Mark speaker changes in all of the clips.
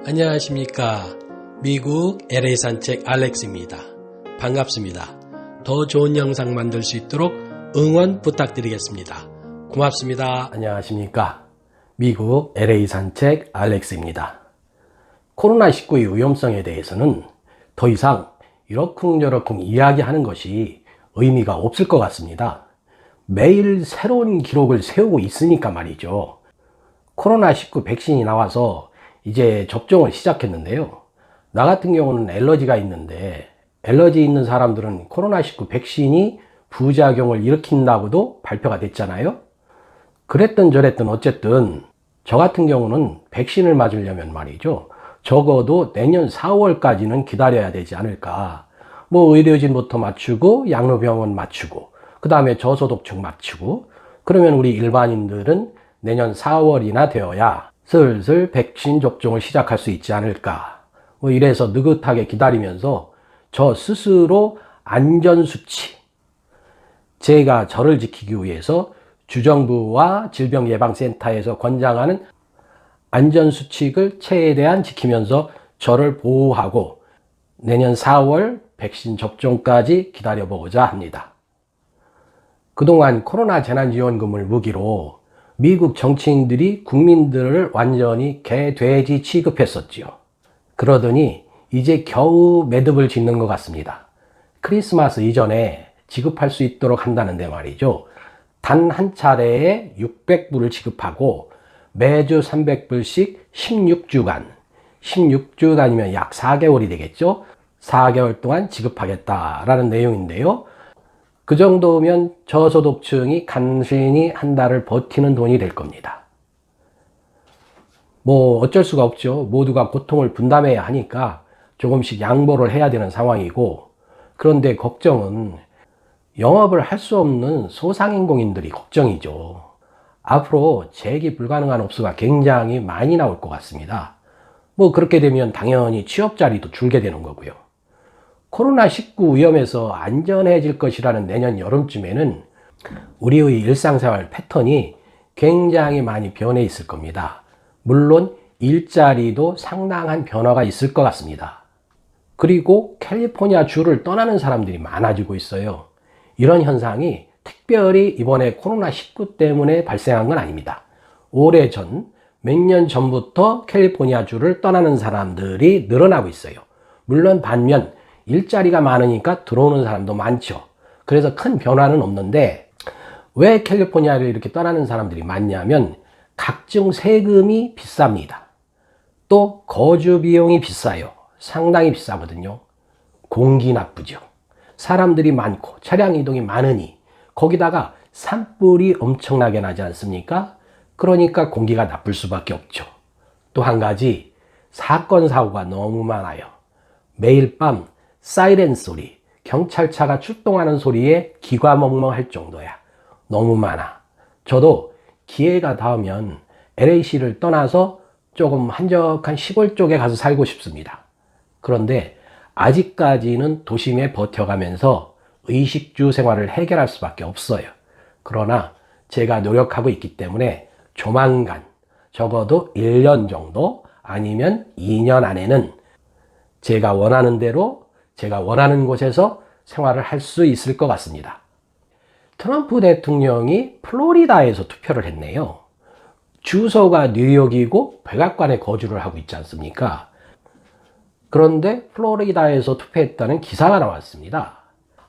Speaker 1: 안녕하십니까. 미국 LA 산책 알렉스입니다. 반갑습니다. 더 좋은 영상 만들 수 있도록 응원 부탁드리겠습니다. 고맙습니다. 안녕하십니까. 미국 LA 산책 알렉스입니다. 코로나19의 위험성에 대해서는 더 이상 이러쿵저러쿵 이야기하는 것이 의미가 없을 것 같습니다. 매일 새로운 기록을 세우고 있으니까 말이죠. 코로나19 백신이 나와서 이제 접종을 시작했는데요. 나 같은 경우는 알러지가 있는데 알러지 있는 사람들은 코로나19 백신이 부작용을 일으킨다고도 발표가 됐잖아요. 그랬든 저랬든 어쨌든 저 같은 경우는 백신을 맞으려면 말이죠. 적어도 내년 4월까지는 기다려야 되지 않을까. 의료진부터 맞추고 양로병원 맞추고 그 다음에 저소득층 맞추고 그러면 우리 일반인들은 내년 4월이나 되어야 슬슬 백신 접종을 시작할 수 있지 않을까. 이래서 느긋하게 기다리면서 저 스스로 안전수치, 제가 저를 지키기 위해서 주정부와 질병예방센터에서 권장하는 안전수칙을 최대한 지키면서 저를 보호하고 내년 4월 백신 접종까지 기다려보고자 합니다. 그동안 코로나 재난지원금을 무기로 미국 정치인들이 국민들을 완전히 개돼지 취급했었지요. 그러더니 이제 겨우 매듭을 짓는 것 같습니다. 크리스마스 이전에 지급할 수 있도록 한다는데 말이죠. 단 한 차례에 600불을 지급하고 매주 300불씩 16주간이면 약 4개월이 되겠죠. 4개월 동안 지급하겠다라는 내용인데요. 그 정도면 저소득층이 간신히 한 달을 버티는 돈이 될 겁니다. 어쩔 수가 없죠. 모두가 고통을 분담해야 하니까 조금씩 양보를 해야 되는 상황이고, 그런데 걱정은 영업을 할 수 없는 소상인공인들이 걱정이죠. 앞으로 재기 불가능한 업소가 굉장히 많이 나올 것 같습니다. 그렇게 되면 당연히 취업 자리도 줄게 되는 거고요. 코로나19 위험에서 안전해질 것이라는 내년 여름쯤에는 우리의 일상생활 패턴이 굉장히 많이 변해 있을 겁니다. 물론 일자리도 상당한 변화가 있을 것 같습니다. 그리고 캘리포니아 주를 떠나는 사람들이 많아지고 있어요. 이런 현상이 특별히 이번에 코로나19 때문에 발생한 건 아닙니다. 오래전, 몇 년 전부터 캘리포니아 주를 떠나는 사람들이 늘어나고 있어요. 물론 반면 일자리가 많으니까 들어오는 사람도 많죠. 그래서 큰 변화는 없는데 왜 캘리포니아를 이렇게 떠나는 사람들이 많냐면 각종 세금이 비쌉니다. 또 거주 비용이 비싸요. 상당히 비싸거든요. 공기 나쁘죠. 사람들이 많고 차량 이동이 많으니 거기다가 산불이 엄청나게 나지 않습니까? 그러니까 공기가 나쁠 수밖에 없죠. 또 한 가지, 사건 사고가 너무 많아요. 매일 밤 사이렌 소리, 경찰차가 출동하는 소리에 귀가 멍멍할 정도야. 너무 많아. 저도 기회가 닿으면 LA시를 떠나서 조금 한적한 시골 쪽에 가서 살고 싶습니다. 그런데 아직까지는 도심에 버텨가면서 의식주 생활을 해결할 수밖에 없어요. 그러나 제가 노력하고 있기 때문에 조만간 적어도 1년 정도 아니면 2년 안에는 제가 원하는 대로 제가 원하는 곳에서 생활을 할 수 있을 것 같습니다. 트럼프 대통령이 플로리다에서 투표를 했네요. 주소가 뉴욕이고 백악관에 거주를 하고 있지 않습니까? 그런데 플로리다에서 투표했다는 기사가 나왔습니다.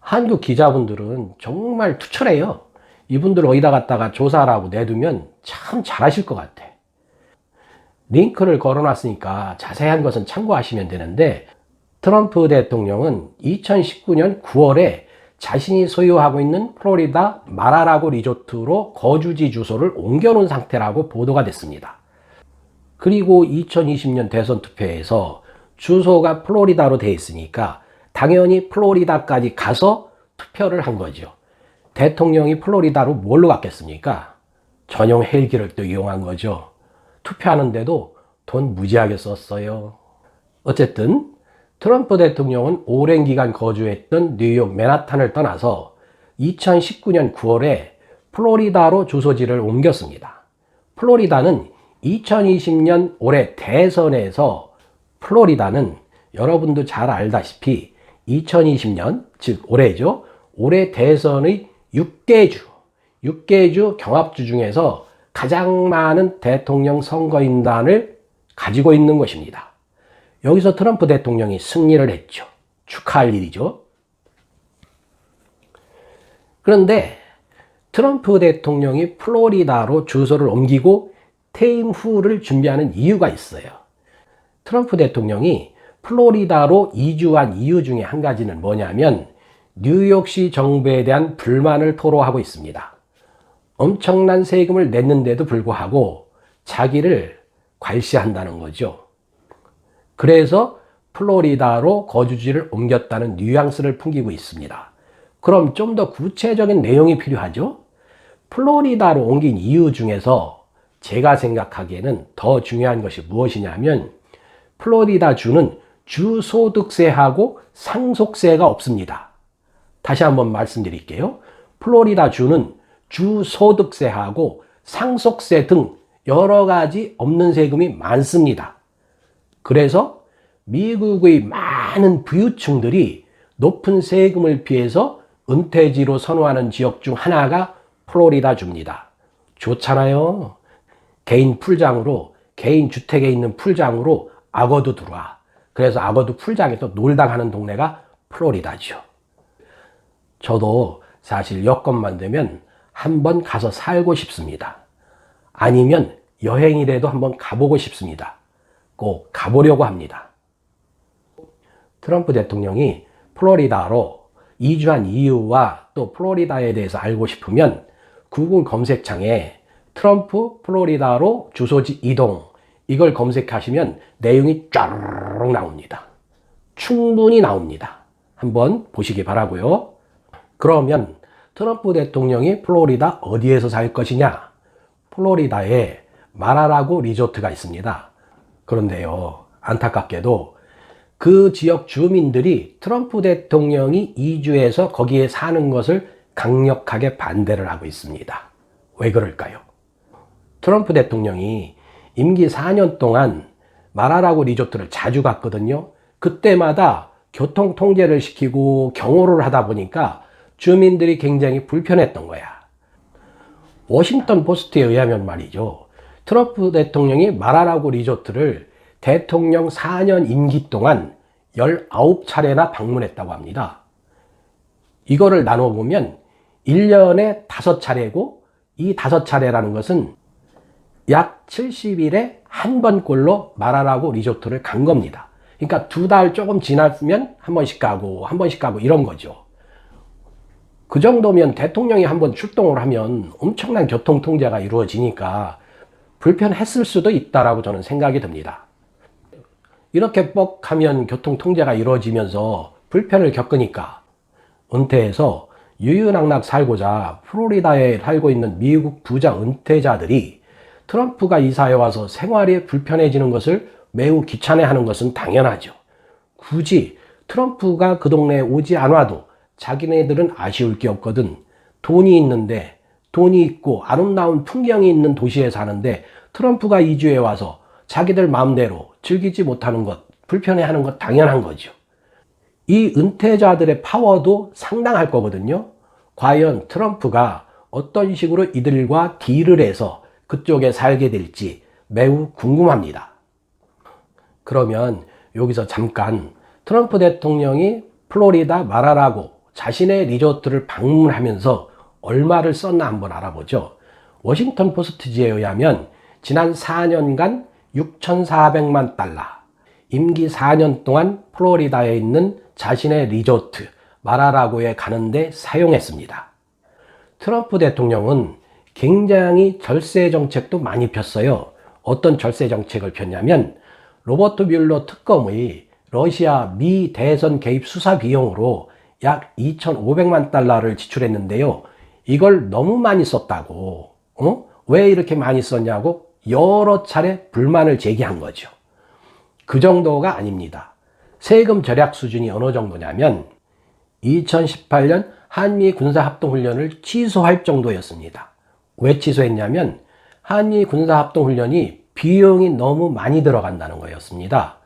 Speaker 1: 한국 기자분들은 정말 투철해요. 이분들 어디다 갖다가 조사라고 내두면 참 잘하실 것 같아. 링크를 걸어놨으니까 자세한 것은 참고하시면 되는데, 트럼프 대통령은 2019년 9월에 자신이 소유하고 있는 플로리다 마라라고 리조트로 거주지 주소를 옮겨놓은 상태라고 보도가 됐습니다. 그리고 2020년 대선 투표에서 주소가 플로리다로 되어 있으니까 당연히 플로리다까지 가서 투표를 한 거죠. 대통령이 플로리다로 뭘로 갔겠습니까? 전용 헬기를 또 이용한 거죠. 투표하는데도 돈 무지하게 썼어요. 어쨌든 트럼프 대통령은 오랜 기간 거주했던 뉴욕 맨하탄을 떠나서 2019년 9월에 플로리다로 주소지를 옮겼습니다. 플로리다는 2020년 올해 대선에서 플로리다는 여러분도 잘 알다시피 2020년, 즉 올해죠. 올해 대선의 6개 주 경합주 중에서 가장 많은 대통령 선거인단을 가지고 있는 것입니다. 여기서 트럼프 대통령이 승리를 했죠. 축하할 일이죠. 그런데 트럼프 대통령이 플로리다로 주소를 옮기고 퇴임 후를 준비하는 이유가 있어요. 트럼프 대통령이 플로리다로 이주한 이유 중에 한 가지는 뭐냐면 뉴욕시 정부에 대한 불만을 토로하고 있습니다. 엄청난 세금을 냈는데도 불구하고 자기를 괄시한다는 거죠. 그래서 플로리다로 거주지를 옮겼다는 뉘앙스를 풍기고 있습니다. 그럼 좀 더 구체적인 내용이 필요하죠? 플로리다로 옮긴 이유 중에서 제가 생각하기에는 더 중요한 것이 무엇이냐면 플로리다 주는 주소득세하고 상속세가 없습니다. 다시 한번 말씀드릴게요. 플로리다 주는 주소득세하고 상속세 등 여러 가지 없는 세금이 많습니다. 그래서 미국의 많은 부유층들이 높은 세금을 피해서 은퇴지로 선호하는 지역 중 하나가 플로리다 주입니다. 좋잖아요. 개인 풀장으로, 개인 주택에 있는 풀장으로 악어도 들어와. 그래서 악어도 풀장에서 놀다 가는 동네가 플로리다죠. 저도 사실 여건만 되면 한번 가서 살고 싶습니다. 아니면 여행이라도 한번 가보고 싶습니다. 꼭 가보려고 합니다. 트럼프 대통령이 플로리다로 이주한 이유와 또 플로리다에 대해서 알고 싶으면 구글 검색창에 트럼프 플로리다로 주소지 이동 이걸 검색하시면 내용이 쫙 나옵니다. 충분히 나옵니다. 한번 보시기 바라고요. 그러면 트럼프 대통령이 플로리다 어디에서 살 것이냐? 플로리다에 마라라고 리조트가 있습니다. 그런데요, 안타깝게도 그 지역 주민들이 트럼프 대통령이 이주해서 거기에 사는 것을 강력하게 반대를 하고 있습니다. 왜 그럴까요? 트럼프 대통령이 임기 4년 동안 마라라고 리조트를 자주 갔거든요. 그때마다 교통 통제를 시키고 경호를 하다 보니까 주민들이 굉장히 불편했던 거야. 워싱턴 포스트에 의하면 말이죠. 트럼프 대통령이 마라라고 리조트를 대통령 4년 임기 동안 19차례나 방문했다고 합니다. 이거를 나눠보면 1년에 5차례고 이 5차례라는 것은 약 70일에 한 번꼴로 마라라고 리조트를 간 겁니다. 그러니까 2달 조금 지났으면 한 번씩 가고 한 번씩 가고 이런 거죠. 그 정도면 대통령이 한번 출동을 하면 엄청난 교통 통제가 이루어지니까 불편했을 수도 있다라고 저는 생각이 듭니다. 이렇게 뻑하면 교통 통제가 이루어지면서 불편을 겪으니까 은퇴해서 유유낙낙 살고자 플로리다에 살고 있는 미국 부자 은퇴자들이 트럼프가 이사해 와서 생활이 불편해지는 것을 매우 귀찮아하는 것은 당연하죠. 굳이 트럼프가 그 동네에 오지 않아도 자기네들은 아쉬울 게 없거든. 돈이 있는데, 돈이 있고 아름다운 풍경이 있는 도시에 사는데 트럼프가 이주해 와서 자기들 마음대로 즐기지 못하는 것, 불편해하는 것 당연한 거죠. 이 은퇴자들의 파워도 상당할 거거든요. 과연 트럼프가 어떤 식으로 이들과 딜을 해서 그쪽에 살게 될지 매우 궁금합니다. 그러면 여기서 잠깐 트럼프 대통령이 플로리다 마라라고 자신의 리조트를 방문하면서 얼마를 썼나 한번 알아보죠. 워싱턴 포스트지에 의하면 지난 4년간 6,400만 달러, 임기 4년 동안 플로리다에 있는 자신의 리조트 마라라고에 가는데 사용했습니다. 트럼프 대통령은 굉장히 절세 정책도 많이 폈어요. 어떤 절세 정책을 폈냐면 로버트 뮬러 특검의 러시아 미 대선 개입 수사 비용으로 약 2,500만 달러를 지출했는데요. 이걸 너무 많이 썼다고, 왜 이렇게 많이 썼냐고 여러 차례 불만을 제기한 거죠. 그 정도가 아닙니다. 세금 절약 수준이 어느 정도냐면 2018년 한미 군사합동훈련을 취소할 정도였습니다. 왜 취소했냐면 한미 군사합동훈련이 비용이 너무 많이 들어간다는 거였습니다.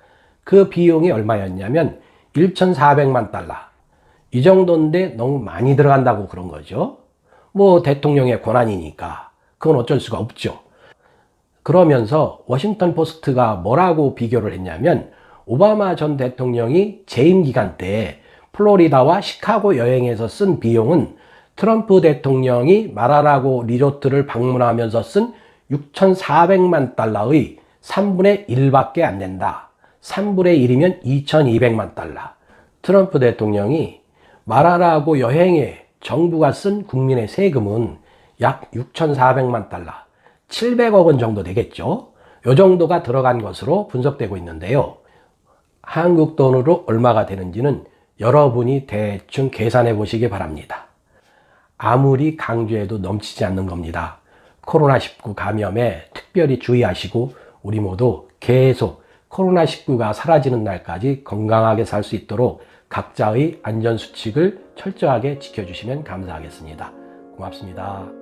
Speaker 1: 그 비용이 얼마였냐면 1,400만 달러. 이 정도인데 너무 많이 들어간다고 그런 거죠. 뭐 대통령의 권한이니까 그건 어쩔 수가 없죠. 그러면서 워싱턴 포스트가 뭐라고 비교를 했냐면 오바마 전 대통령이 재임 기간 때 플로리다와 시카고 여행에서 쓴 비용은 트럼프 대통령이 마라라고 리조트를 방문하면서 쓴 6,400만 달러의 3분의 1밖에 안 된다. 3분의 1이면 2,200만 달러. 트럼프 대통령이 마라라고 여행에 정부가 쓴 국민의 세금은 약 6,400만 달러. 700억 원 정도 되겠죠. 이 정도가 들어간 것으로 분석되고 있는데요. 한국 돈으로 얼마가 되는지는 여러분이 대충 계산해 보시기 바랍니다. 아무리 강조해도 넘치지 않는 겁니다. 코로나19 감염에 특별히 주의하시고 우리 모두 계속 코로나19가 사라지는 날까지 건강하게 살 수 있도록 각자의 안전수칙을 철저하게 지켜주시면 감사하겠습니다. 고맙습니다.